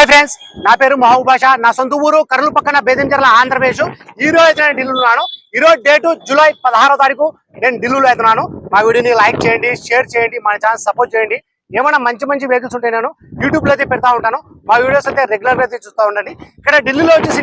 Hi friends, నా పేరు మహబూబ్ బాషా. నా సొంత ఊరు కర్నూలు పక్కన బేదంచెర్ల, ఆంధ్రప్రదేశ్. ఈ రోజు అయితే నేను ఢిల్లీలో ఉన్నాను. ఈ రోజు డేటు జూలై 16వ తారీఖు. నేను ఢిల్లీలో అవుతున్నాను. మా వీడియోని లైక్ చేయండి, షేర్ చేయండి, మన ఛానల్ సపోర్ట్ చేయండి. ఏమైనా మంచి మంచి వెహికల్స్ ఉంటాయి నేను యూట్యూబ్ లో అయితే పెడతా ఉంటాను. మా వీడియోస్ అయితే రెగ్యులర్ గా అయితే చూస్తూ ఉండండి. ఢిల్లీలో వచ్చేసి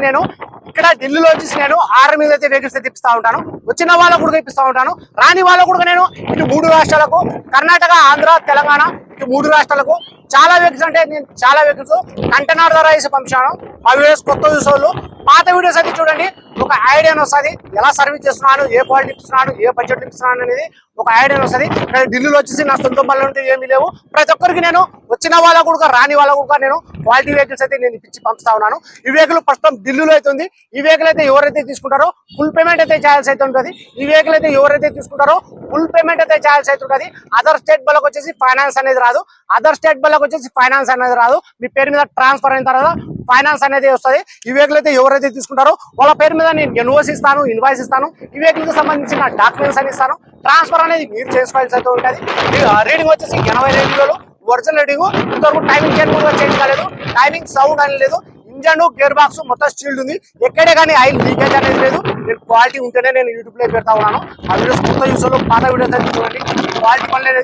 నేను ఆర్మీ అయితే వెహికల్స్ అయితే ఇప్పిస్తా ఉంటాను. వచ్చిన వాళ్ళకు కూడా ఇప్పిస్తా ఉంటాను. రాని వాళ్ళకు కూడా నేను ఇటు 3 రాష్ట్రాలకు, కర్ణాటక, ఆంధ్ర, తెలంగాణ, ఇటు 3 రాష్ట్రాలకు చాలా వెహికల్స్ అంటే నేను చాలా వెహికల్స్ కంటైనర్ ద్వారా వేసి పంపించాను. మా వీడియోస్ కొత్త చూసేవాళ్ళు పాత వీడియోస్ అయితే చూడండి, ఒక ఐడియాని వస్తుంది. ఎలా సర్వీస్ చేస్తున్నాను, ఏ క్వాలిటీ ఇస్తున్నాను, ఏ బడ్జెట్ ఇస్తున్నాను అనేది ఒక ఐడియాని వస్తుంది. ఢిల్లీలో వచ్చేసి నా సొంత పనులు ఉంటే ఏమీ లేవు. ప్రతి ఒక్కరికి నేను వచ్చిన వాళ్ళకు కూడా రాని వాళ్ళకు కూడా నేను క్వాలిటీ వెహికల్స్ అయితే నేను ఇప్పించి పంపిస్తా ఉన్నాను. ఈ వెహికల్ ప్రస్తుతం ఢిల్లీలో అయితే ఉంది. ఈ వెహికల్ అయితే ఎవరైతే తీసుకుంటారో ఫుల్ పేమెంట్ అయితే చేయాల్సి అయితే ఉంటుంది. ఈ వెహికల్ అయితే ఎవరైతే తీసుకుంటారో ఫుల్ పేమెంట్ అయితే చేయాల్సి అయితే ఉంటుంది. అదర్ స్టేట్ బళ్ళకు వచ్చేసి ఫైనాన్స్ అనేది రాదు. మీ పేరు మీద ట్రాన్స్ఫర్ అయిన తర్వాత ఫైనాన్స్ అనేది వస్తుంది. ఈ వెహికల్ అయితే ఎవరైతే తీసుకుంటారో వాళ్ళ పేరు మీద నేను ఇన్వాయిస్ ఇస్తాను. ఈ వెహికల్ కి సంబంధించిన డాక్యుమెంట్స్ అని ఇస్తాను. ట్రాన్స్ఫర్ అనేది మీరు చేసుకోవాల్సి అయితే ఉంటుంది. రీడింగ్ వచ్చేసి 82,000 ఒరిజినల్ రీడింగ్. ఇంతవరకు టైమింగ్ చైన్ కూడా చేంజ్ కాలేదు. టైమింగ్ సౌండ్ అనేది లేదు. ఇంజన్, గేర్ బాక్స్ మొత్తం స్టీల్డ్ ఉంది. ఎక్కడే కానీ ఆయిల్ లీకేజ్ అనేది లేదు. నేను క్వాలిటీ ఉంటేనే నేను యూట్యూబ్ లో పెడతా ఉన్నాను. ఆ వీడియోస్ కొత్త యూస్ పాత వీడియోస్ అయితే చూడండి. క్వాలిటీ పనులు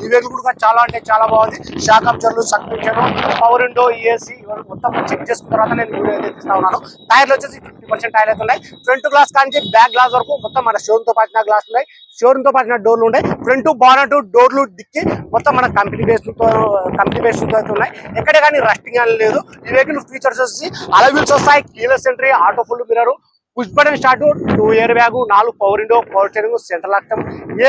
ఈ వెహికల్ కూడా చాలా అంటే చాలా బాగుంది. షాక్ అబ్జర్వర్లు, సస్పెన్షన్, పవర్ విండో, ఏసీ మొత్తం చెక్ చేసుకున్న తర్వాత నేను వీడియో అయితే తీస్తా ఉన్నాను. టైర్లు వచ్చేసి 50% టైర్లు అయితే ఉన్నాయి. ఫ్రంట్ గ్లాస్ కానీ బ్యాక్ గ్లాస్ వరకు మొత్తం మన షోరూమ్ తో పాటిన గ్లాస్ ఉన్నాయి. షోరూమ్ తో పాటిన డోర్లు ఉన్నాయి. ఫ్రంట్ బానెట్, డోర్లు, డిక్కి మొత్తం మన కంపెనీ బేస్ అయితే ఉన్నాయి. ఎక్కడే కానీ రస్టింగ్ అని లేదు. ఈ వెహికల్ ఫీచర్స్ వచ్చి అలవీల్స్ వస్తాయి, keyless entry, auto full mirror, push button start, 2 air bag, 4 power window, power steering, central lock,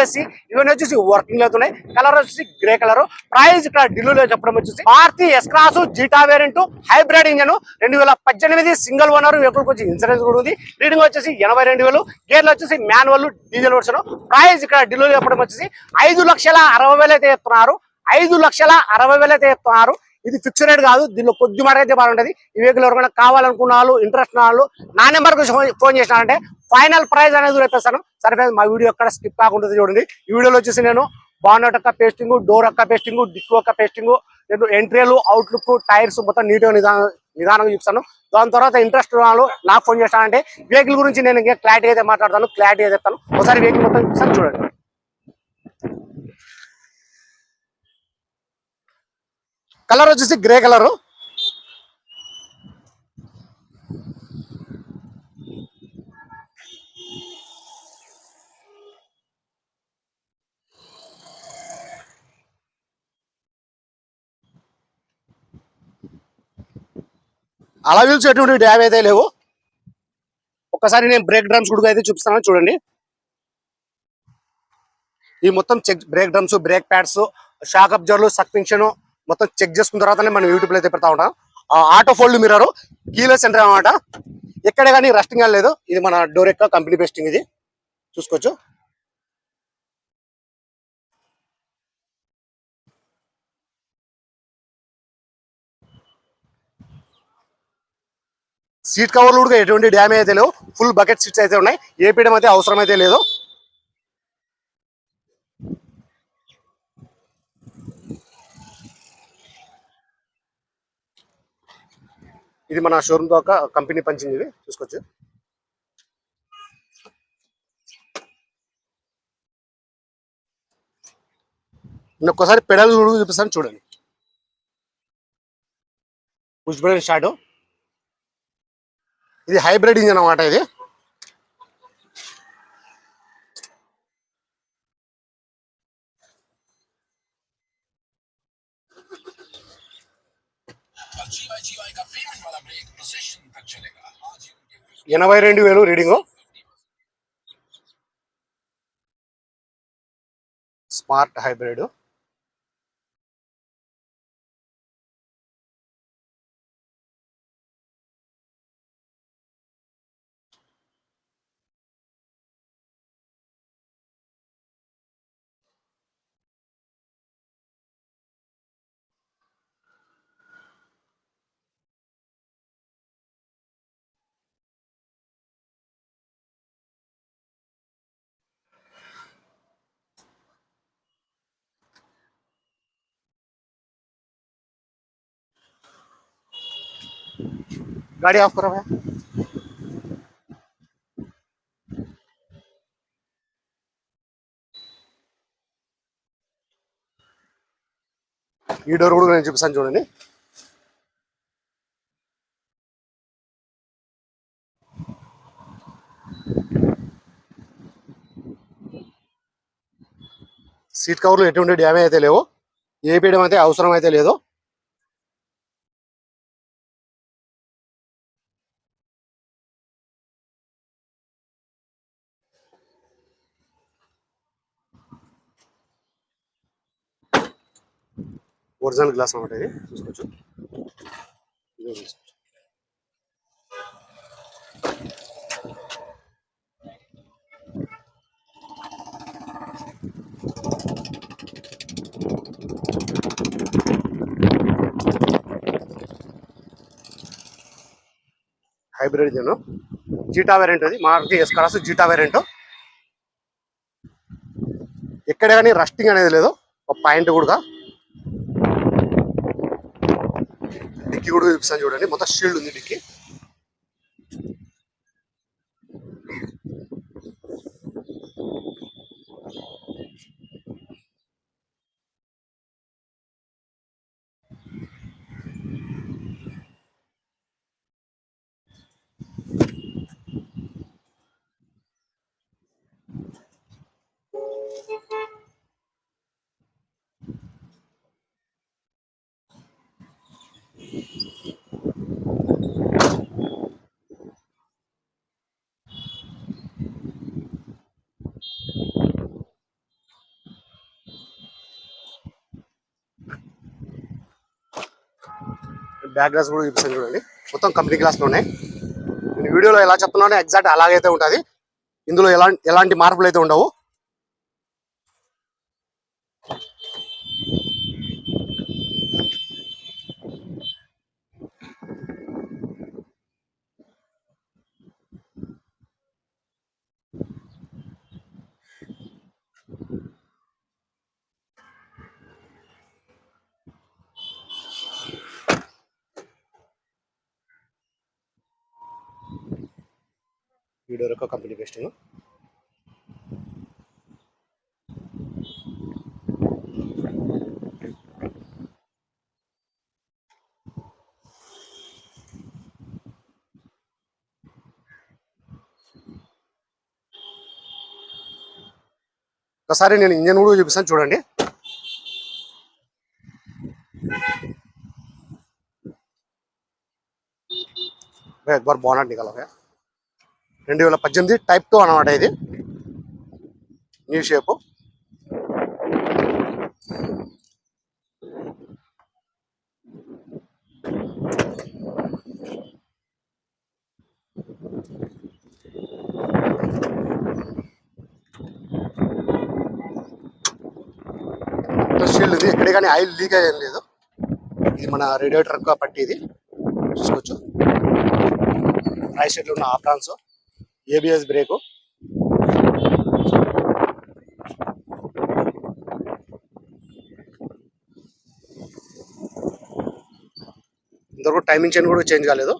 AC ఇవన్నీ వచ్చేసి వర్కింగ్ అవుతున్నాయి. కలర్ వచ్చేసి గ్రే కలర్. ప్రైస్ ఇక్కడ ఢిల్లీలో చెప్పడం వచ్చేసి Maruti S cross Zeta variant hybrid engine 2018 single owner vehicle వచ్చి insurance కూడా ఉంది. రీడింగ్ వచ్చేసి 82,000. గేర్లు వచ్చేసి మాన్యువల్, డీజిల్ వర్షన్. ప్రైస్ ఇక్కడ ఢిల్లీలో చెప్పడం వచ్చేసి 5,60,000 అయితే చెప్తున్నారు. 5,60,000 అయితే చెప్తున్నారు. ఇది ఫిక్స్ రేట్ కాదు. దీనిలో కొద్ది మాట అయితే బాగుంటది. ఈ వెహికల్ ఎవరికైనా కావాలనుకున్న వాళ్ళు, ఇంట్రెస్ట్ ఉన్న వాళ్ళు నా నెంబర్ కు ఫోన్ చేసినారంటే ఫైనల్ ప్రైస్ అనేది చెప్పేస్తాను. సరే ఫ్రెండ్స్, మా వీడియో ఎక్కడ స్కిప్ కాకుండా చూడండి. ఈ వీడియోలో వచ్చేసి నేను బానెట్ యొక్క పేస్టింగ్, డోర్ యొక్క పేస్టింగ్, డిక్ యొక్క పేస్టింగ్, ఎంట్రీలు, అవుట్లుక్, టైర్స్ మొత్తం నీట్ గా నిదానంగా చూపిస్తాను. దాని తర్వాత ఇంట్రెస్ట్ ఉన్న వాళ్ళు నాకు ఫోన్ చేస్తానంటే వెహికల్ గురించి నేను ఇంకా క్లారిటీ అయితే మాట్లాడతాను, క్లారిటీ అయితే చెప్తాను. ఒకసారి వెహికల్ మొత్తం చూపిస్తాను చూడండి. కలర్ వచ్చేసి గ్రే కలర్. అలా వీల్స్ ఎటువంటి డ్యామేజ్ అయితే లేవు. ఒక్కసారి నేను బ్రేక్ డ్రమ్స్ కూడా అయితే చూపిస్తాను చూడండి. ఈ మొత్తం check brake drums, brake pads, shock అబ్జర్వర్లు, సస్పెన్షన్ మొత్తం చెక్ చేసుకున్న తర్వాతనే మనం యూట్యూబ్ లో అయితే పెడతా ఉంటాం. Auto fold mirror, keyless entry అన్నమాట. ఎక్కడ కానీ రస్టింగ్ లేదు. ఇది మన డోర్ యొక్క కంపెనీ పేస్టింగ్. ఇది చూసుకోవచ్చు. సీట్ కవర్లు కూడా ఎటువంటి డ్యామేజ్ అయితే లేవు. ఫుల్ బకెట్ సీట్స్ అయితే ఉన్నాయి. ఏపీఎం అయితే అవసరం అయితే లేదు. ఇది మన షోరూమ్ తో ఒక కంపెనీ పంచింది. ఇది చూసుకోవచ్చు. ఇంకొకసారి పెడల్ చూపిస్తాను చూడండి. Push button start. ఇది హైబ్రిడ్ ఇంజన్ అన్నమాట. ఇది $82,000 రీడింగ్. Smart hybrid. गाड़ी ऑफ करो भाई. ఈ డోర్ కూడా నేను చూపిస్తాను చూడండి. సీట్ కవర్లు ఎటువంటి డ్యామేజ్ అయితే లేవు, ఏపీయడం అయితే అవసరం అయితే లేదు. ఒరిజినల్ గ్లాస్ అన్నమాట ఇది, చూసుకోవచ్చు. హైబ్రిడ్ జను జీటా వేరియంట్, అది Maruti S cross Zeta variant. ఎక్కడ కానీ రస్టింగ్ అనేది లేదు, ఒక పాయింట్ కూడా. డిక్కీ కూడా చూపిస్తాను చూడండి, మొత్తం షీల్డ్ ఉంది డిక్కీ. బ్యాక్ గ్లాస్ కూడా చూపిస్తాను చూడండి, మొత్తం కంపెనీ గ్లాస్లో ఉన్నాయి. నేను వీడియోలో ఎలా చెప్తున్నానో ఎగ్జాక్ట్ అలాగైతే ఉంటుంది, ఇందులో ఎలాంటి మార్పులు అయితే ఉండవు. వీడియో యొక్క కంపెనీ పేస్టింగ్. ఒకసారి నేను ఇంజన్ కూడా చూపిస్తాను చూడండి. एक बार बोनट निकालो है 2018 टाइप 2 అన్నమాట ఇది న్యూ షేప్ షీల్డ్ ఇది ఎక్కడ గాని ఆయిల్ లీక్ అయ్యేం లేదు ఇది మన రేడియేటర్ క పట్టి ఇది చూసుకోవచ్చు రైట్ సైడ్ లో ఉన్న ఆప్రాన్స్ ఏబిఎస్ బ్రేక్ ఇందులో టైమింగ్ చైన్ కూడా చేంజ్ కాలేదు